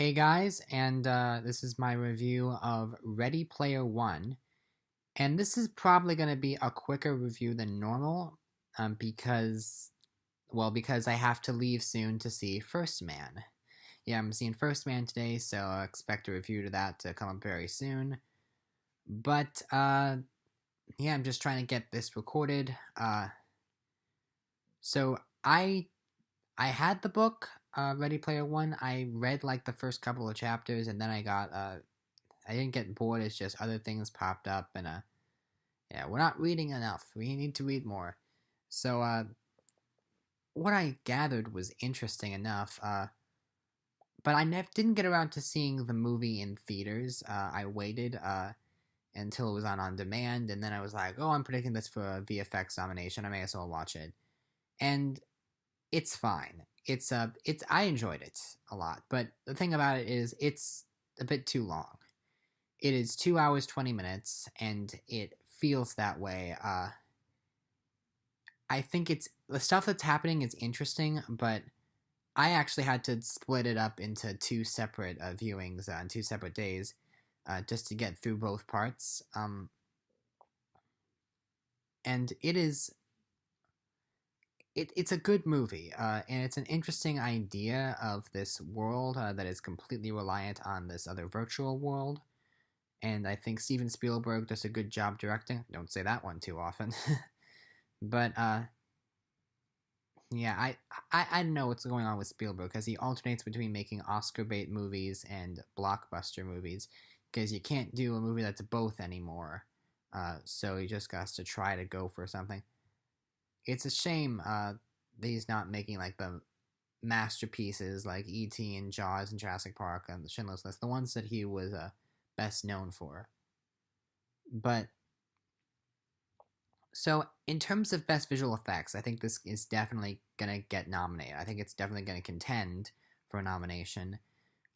Hey guys, and this is my review of Ready Player One. And this is probably going to be a quicker review than normal because I have to leave soon to see First Man. Yeah, I'm seeing First Man today, so I expect a review to that to come up very soon. But yeah, I'm just trying to get this recorded. So I had the book, Ready Player One. I read like the first couple of chapters, and then I didn't get bored. It's just other things popped up, and yeah, we're not reading enough. We need to read more. So what I gathered was interesting enough. But didn't get around to seeing the movie in theaters. I waited until it was on demand, and then I was like, oh, I'm predicting this for a VFX nomination. I may as well watch it, and it's fine. It's I enjoyed it a lot, but the thing about it is it's a bit too long. It is 2 hours 20 minutes, and it feels that way. I think it's the stuff that's happening is interesting, but I actually had to split it up into two separate viewings on 2 separate days, just to get through both parts. And it's a good movie, and it's an interesting idea of this world that is completely reliant on this other virtual world. And I think Steven Spielberg does a good job directing. Don't say that one too often. But yeah, I don't know what's going on with Spielberg because he alternates between making Oscar bait movies and blockbuster movies because you can't do a movie that's both anymore. So he just has to try to go for something. It's a shame that he's not making like the masterpieces like E.T. and Jaws and Jurassic Park and Schindler's List, the ones that he was best known for. But so, in terms of best visual effects, I think this is definitely gonna get nominated. I think it's definitely gonna contend for a nomination.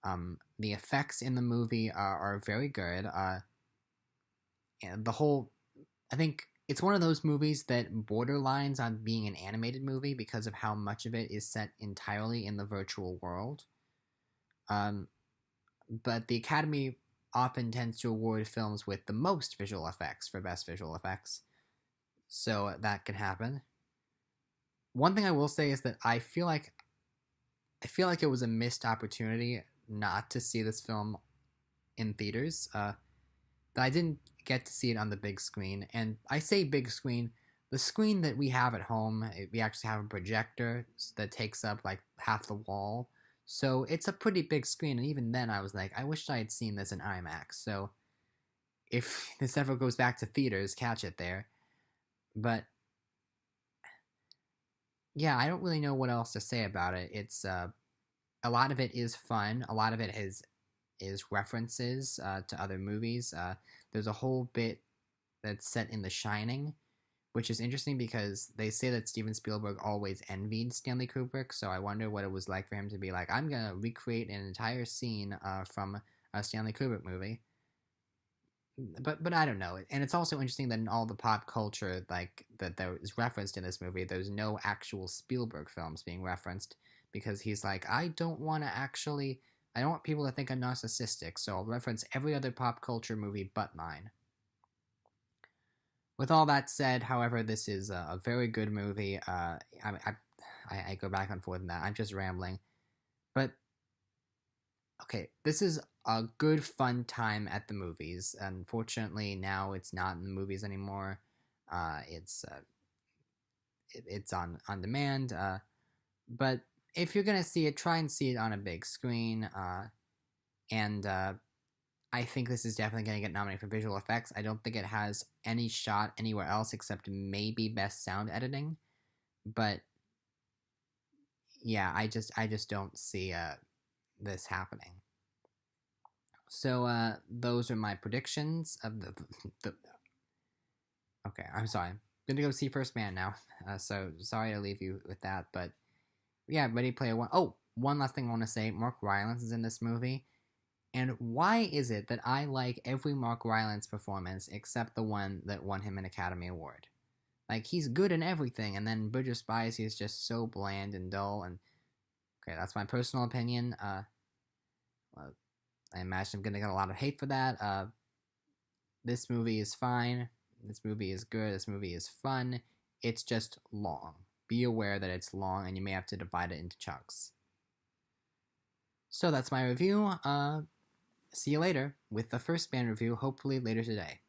The effects in the movie are very good. And the whole, I think it's one of those movies that borderlines on being an animated movie because of how much of it is set entirely in the virtual world. Um, but the Academy often tends to award films with the most visual effects for best visual effects, so that can happen. One thing I will say is that I feel like it was a missed opportunity not to see this film in theaters. That I didn't get to see it on the big screen, and I say big screen. The screen that we have at home, we actually have a projector that takes up like half the wall, so it's a pretty big screen. And even then, I was like, I wish I had seen this in IMAX. So if this ever goes back to theaters, catch it there. But yeah, I don't really know what else to say about it. It's a lot of it is fun. A lot of it is references to other movies. There's a whole bit that's set in The Shining, which is interesting because they say that Steven Spielberg always envied Stanley Kubrick. So I wonder what it was like for him to be like, I'm gonna recreate an entire scene from a Stanley Kubrick movie. But I don't know. And it's also interesting that in all the pop culture like that there is referenced in this movie, there's no actual Spielberg films being referenced because he's like, I don't want people to think I'm narcissistic, so I'll reference every other pop culture movie but mine. With all that said, however, this is a very good movie. I go back and forth on that. I'm just rambling. But okay, this is a good fun time at the movies. Unfortunately, now it's not in the movies anymore. It's on demand. But if you're gonna see it, try and see it on a big screen. And I think this is definitely gonna get nominated for visual effects. I don't think it has any shot anywhere else except maybe best sound editing. But yeah, I just don't see this happening. So those are my predictions of the. Okay, I'm sorry. I'm gonna go see First Man now. So sorry to leave you with that, but yeah, Ready Player One. Oh, one last thing I want to say: Mark Rylance is in this movie, and why is it that I like every Mark Rylance performance except the one that won him an Academy Award? Like he's good in everything, and then Bridge of Spies, he's just so bland and dull. And okay, that's my personal opinion. Uh, I imagine I'm gonna get a lot of hate for that. This movie is fine. This movie is good. This movie is fun. It's just long. Be aware that it's long and you may have to divide it into chunks. So that's my review. See you later with the first band review, hopefully later today.